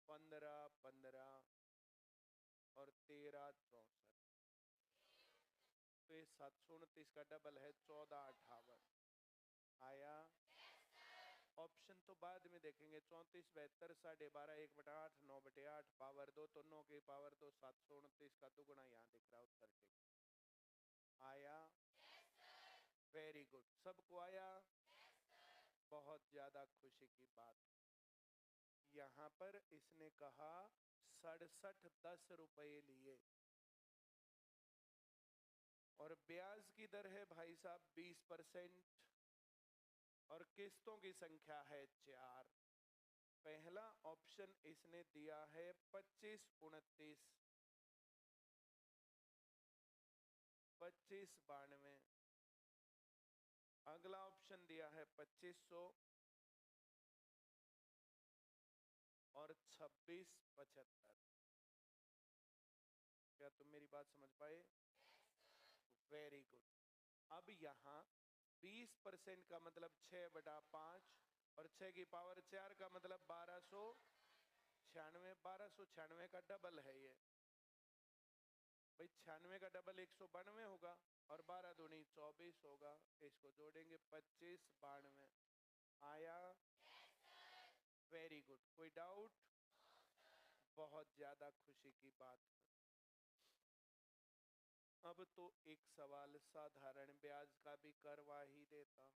1515 और 1364। तो ये 729 का डबल है 1458। आया? ऑप्शन तो बाद में देखेंगे। 34 72 12.5 1/8 9/8 पावर 2 तो 9 की पावर 2 729 का दुगुना यहाँ दिख रहा है उत्तर टिक। आया? वेरी गुड, सबको आया? बहुत ज्यादा खुशी की बात। यहाँ पर इसने कहा 6710 रुपए लिए और ब्याज की दर है भाई साहब 20% और किस्तों की संख्या है 4। पहला ऑप्शन इसने दिया है 25 29 25 92। अगला ऑप्शन दिया है 2500 और 26 75। क्या तुम मेरी बात समझ पाए? Very good. अब यहाँ 20% का मतलब 6/5 और 6 की पावर 4 का मतलब 1296। 1296 का डबल है ये भाई। 96 का डबल 192 होगा और 12 दूनी 24 होगा। इसको जोड़ेंगे 25 92। आया? वेरी गुड, कोई डाउट? बहुत ज्यादा खुशी की बात है। अब तो एक सवाल साधारण ब्याज का भी करवा ही देता।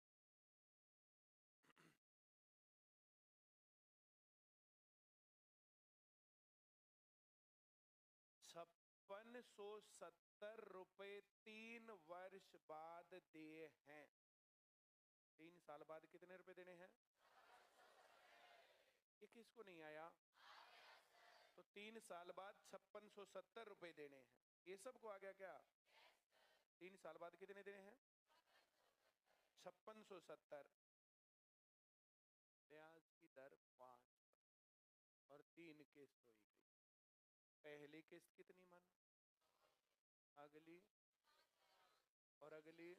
5670 रुपए 3 वर्ष बाद दिए हैं। 3 साल बाद कितने रुपए देने हैं? ये किसको नहीं आया? तो 3 साल बाद 5670 रुपए देने हैं। ये सबको आ गया क्या? 3 साल बाद कितने देने हैं? 5670। ब्याज की दर 5 और 3 किस्त हुई गई। पहली किस्त कितनी मानो, अगली और अगली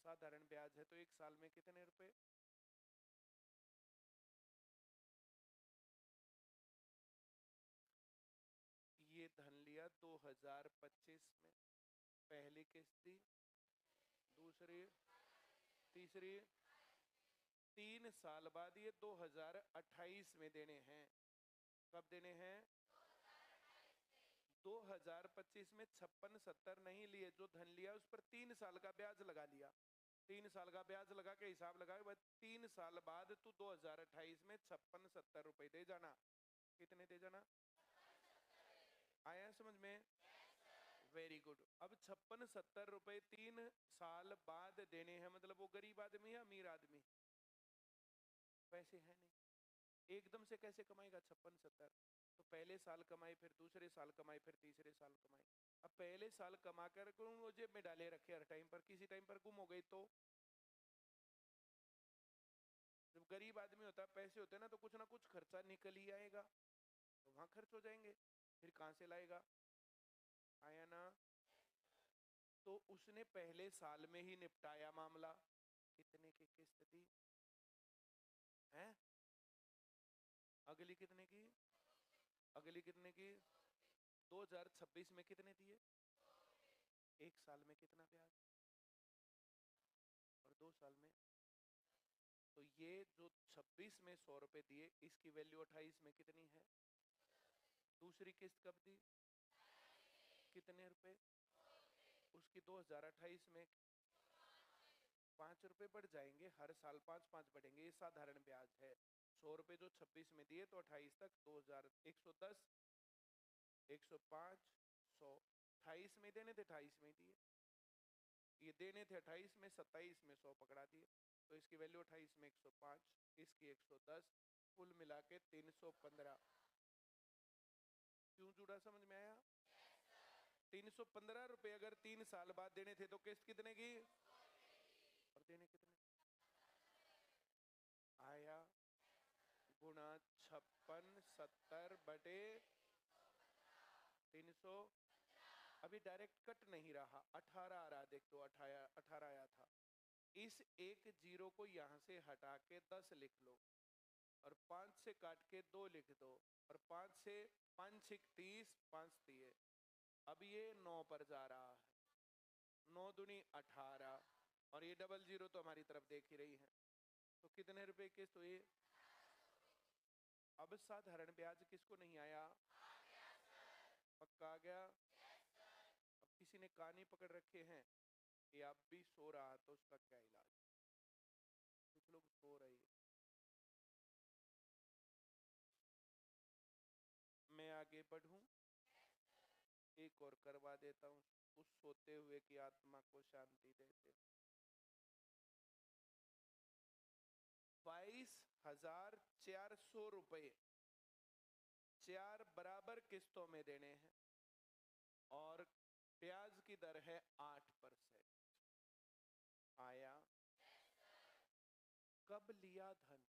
साधारण ब्याज है तो 1 साल में कितने रुपए? ये धन लिया 2025 में, पहली किस्त दी, दूसरी, तीसरी, 3 साल बाद ये 2028 में देने हैं। कब देने हैं? 2025 में 56-70 नहीं लिए, जो धन लिया उस पर 3 साल का ब्याज लगा लिया। 3 साल का ब्याज लगा के हिसाब लगाए, 3 साल बाद तू 2028 में 56-70 रुपए दे जाना। कितने दे जाना? आया समझ में? Very good. अब 56-70 रुपए 3 साल बाद देने हैं, मतलब वो गरीब आदमी है अमीर आदमी? पैसे है नहीं, एकदम से कैसे कमाएगा 56-70? तो पहले साल कमाए, फिर दूसरे साल कमाए, फिर तीसरे साल कमाए। अब पहले साल कमा कर वो जेब में डाले रखे हर टाइम पर, किसी टाइम पर गुम हो गई तो? जब गरीब आदमी होता है, पैसे होते हैं ना, तो कुछ ना कुछ खर्चा निकल ही आएगा, तो वहां खर्च हो जाएंगे, फिर कहां से लाएगा? आया ना? तो उसने पहले साल में ही निपटाया मामला। कितने की किस्त दी है? अगली कितने की? अगली कितने की? 2026 में कितने दिए? एक साल में कितना ब्याज? और 2 साल में? तो ये जो 26 में 100 रुपए दिए, इसकी वैल्यू 28 में कितनी है? दूसरी किस्त कब दी? कितने रुपए? उसकी 2028 में 5 रुपए बढ़ जाएंगे, हर साल 5-5 बढ़ेंगे, ये साधारण ब्याज है। 100 रुपए जो 26 में दिए, तो 28 तक 2110, 105, 100, 28 में देने थे, 28 में दिए। ये देने थे 28 में, 27 में 100 पकड़ा दिए, तो इसकी वैल्यू 28 में 105, इसकी 110, कुल मिला के 315। क्यों जुड़ा? समझ में आया? 315 रुपए अगर 3 साल बाद देने थे, तो किस्त कितने की? और देने कितने? आया? गुणा 56-70 बटे 300। अभी डायरेक्ट कट नहीं रहा, 18 आ रहा, देख दो, 18 आया था। इस एक जीरो को यहां से हटा के 10 लिख लो, और 5 से काट के 2 लिख दो, और 5 से 5 30, 5 दिए। अब ये 9 पर जा रहा है, 9 दूनी 18, और ये डबल जीरो तो हमारी तरफ देख ही रही है, तो कितने रुपए किस्त हुई? अब साधारण ब्याज किसको नहीं आया? पक्का आ गया? अब किसी ने कान ही पकड़ रखे हैं कि आप भी सो रहा, तो उसका क्या इलाज? कुछ लोग सो रहे हैं, मैं आगे बढ़ूं, एक और करवा देता हूं, उस सोते हुए की आत्मा को शांति देते। 22,400 रुपए 4 बराबर किस्तों में देने हैं, और ब्याज की दर है 8%। आया? कब लिया धन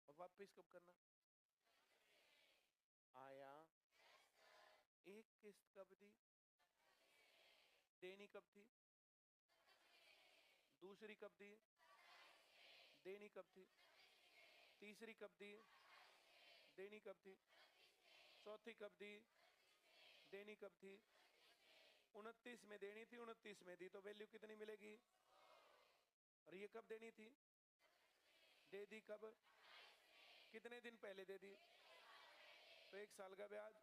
और वापस कब करना? आया? एक किस्त कब दी? देनी कब थी? दूसरी कब दी? देनी कब थी? तीसरी कब दी? देनी कब थी? चौथी कब दी? देनी कब थी? 29 में देनी थी, 29 में दी, तो वैल्यू कितनी मिलेगी? और ये कब देनी थी? दे दी कब? कितने दिन पहले दे दी? तो 1 साल का ब्याज।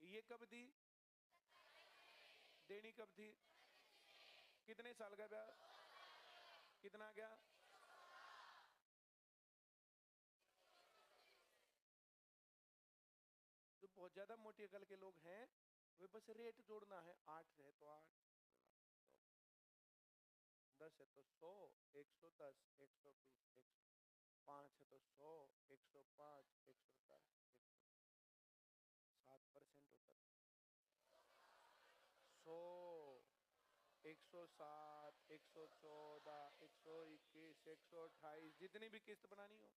ये कब दी? देनी कब थी? कितने साल का ब्याज? कितना आ गया? जो बहुत ज्यादा मोटी अकल के लोग हैं, वे बस रेट जोड़ना है, 8 है तो 8, 10 है तो 100, 110, 120, 105 है तो 100, 105, 110, 7% होता है 100, 107, 114, 121, 128, जितनी भी किस्त बनानी हो।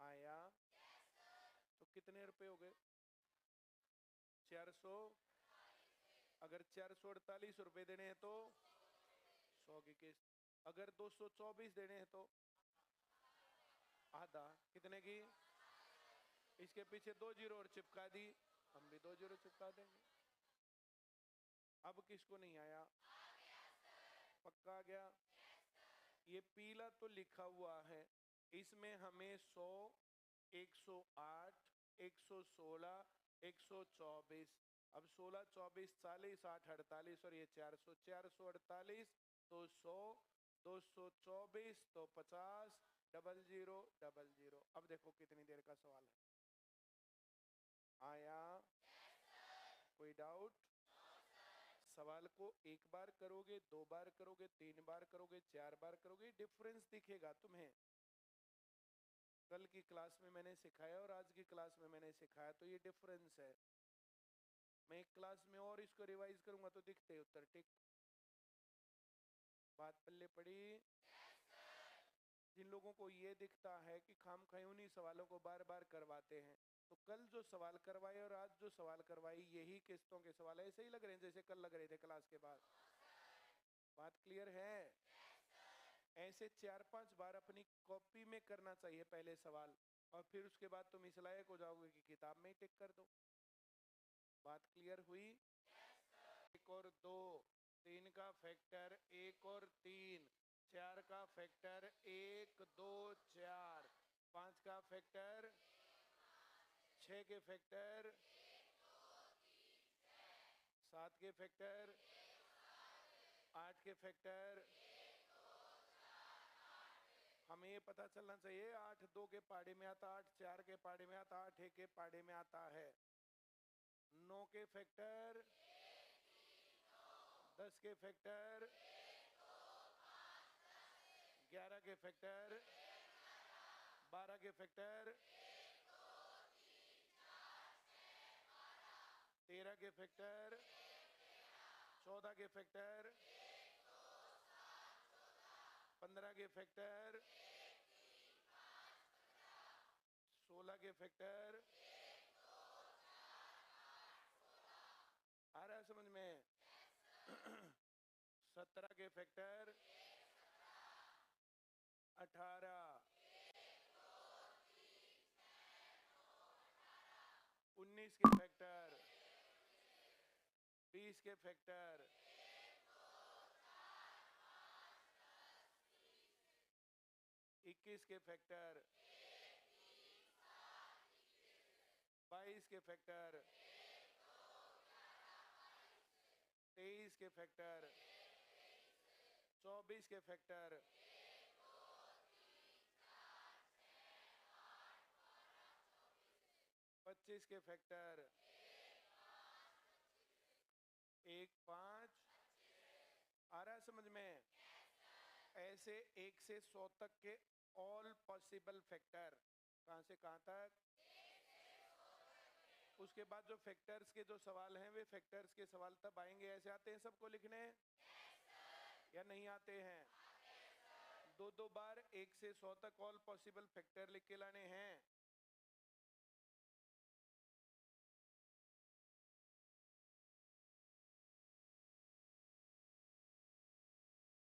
आया? तो कितने रुपए हो गए? 400। अगर 448 रुपए देने हैं तो 100 की किस्त। अगर 224 देने हैं तो आधा। कितने की? इसके पीछे 2 जीरो और चिपका दी, हम भी 2 जीरो चिपका देंगे। अब किसको नहीं आया? पक्का आ गया? ये पीला तो लिखा हुआ है, इसमें हमें 100, 108, 116, 124, अब 16, 24, 40, 8, 48 और ये 400, 448 तो 100, 224 तो 50, डबल जीरो डबल जीरो। अब देखो कितनी देर का सवाल है। आया? कोई डाउट? सवाल को एक बार करोगे, 2 बार करोगे, 3 बार करोगे, 4 बार करोगे, डिफरेंस दिखेगा तुम्हें। कल की क्लास में मैंने सिखाया और आज की क्लास में मैंने सिखाया, तो ये डिफरेंस है। मैं एक क्लास में और इसको रिवाइज करूंगा तो दिखते उत्तर। टिक, बात पल्ले पड़ी? जिन लोगों को ये दिखता है कि खामखाई उन्हीं सवालों को बार बार करवाते हैं, तो कल जो सवाल करवाए और आज जो सवाल करवाई यही किस्तों के सवाल ऐसे ही लग रहे हैं जैसे कल लग रहे थे क्लास के बाद। बात क्लियर है? ऐसे 4-5 बार अपनी कॉपी में करना चाहिए पहले सवाल, और फिर उसके बाद तुम इस लायक हो जाओगे कि किताब में ही टिक कर दो। बात क्लियर हुई? 1 और 2, 3 का फैक्टर 1 और 3, 4 का फैक्टर 1, 2, 4, 5 का फैक्टर 6 के फैक्टर 7 के फैक्टर 8 के फैक्टर। हमें ये पता चलना चाहिए 8 2 के पाड़े में आता, 8 4 के पाड़े में आता, 8 1 के पाड़े में आता है। 9 के फैक्टर 10 के फैक्टर 11 के फैक्टर 12 के फैक्टर 13 के फैक्टर 14 के फैक्टर 15 के फैक्टर 16 के फैक्टर। आ रहा है समझ में? 17 के फैक्टर 18, 19 के फैक्टर 20 के फैक्टर 21 के फैक्टर 22 के फैक्टर 23 के फैक्टर 24 के फैक्टर 25 के फैक्टर 1 5। आ रहा है समझ में? ऐसे 1 से 100 तक के ऑल पॉसिबल फैक्टर, कहां से कहां तक? उसके बाद जो फैक्टर्स के जो सवाल हैं वे फैक्टर्स के सवाल तब आएंगे। ऐसे आते हैं सबको लिखने या नहीं आते हैं? 2-2 बार 1 से 100 तक ऑल पॉसिबल फैक्टर लिख के लाने हैं।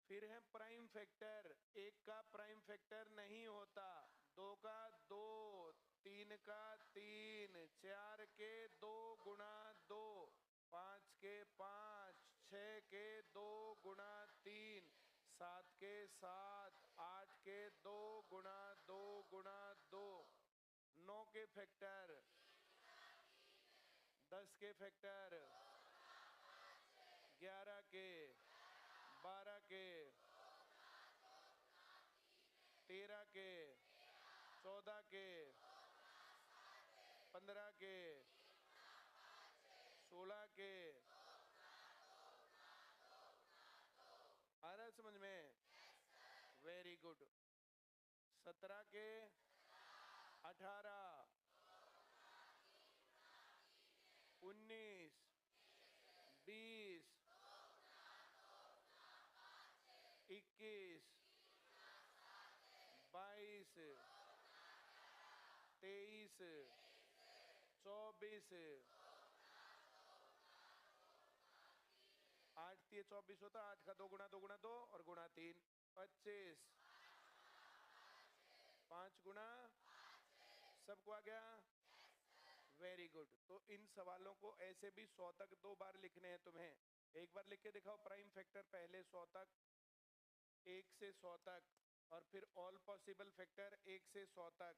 फिर है प्राइम फैक्टर। 1 का प्राइम फैक्टर नहीं होता, 2 का 2, 3 का 3, 4 के 2 गुणा 2, 5 के 5, 6 के 2 गुणा 3, 7 के 7, 8 के 2 गुणा 2 गुणा 2, 9 के फैक्टर 10 के फैक्टर 11 के 12 के 13 के 14 के 15 के 16 के। आ रहा है समझ में? Very good. 17 के 18, 19, 20, 21, 22, 23, 24, 8 3 24 होता, 8 का 2 गुणा 2 गुणा 2 और गुणा 3 25, 5 गुणा सबको आ गया वेरी गुड। तो इन सवालों को ऐसे भी 100 तक 2 बार लिखने हैं तुम्हें। एक बार लिख के दिखाओ प्राइम फैक्टर पहले 100 तक, 1 से 100 तक, और फिर ऑल पॉसिबल फैक्टर 1 से 100 तक।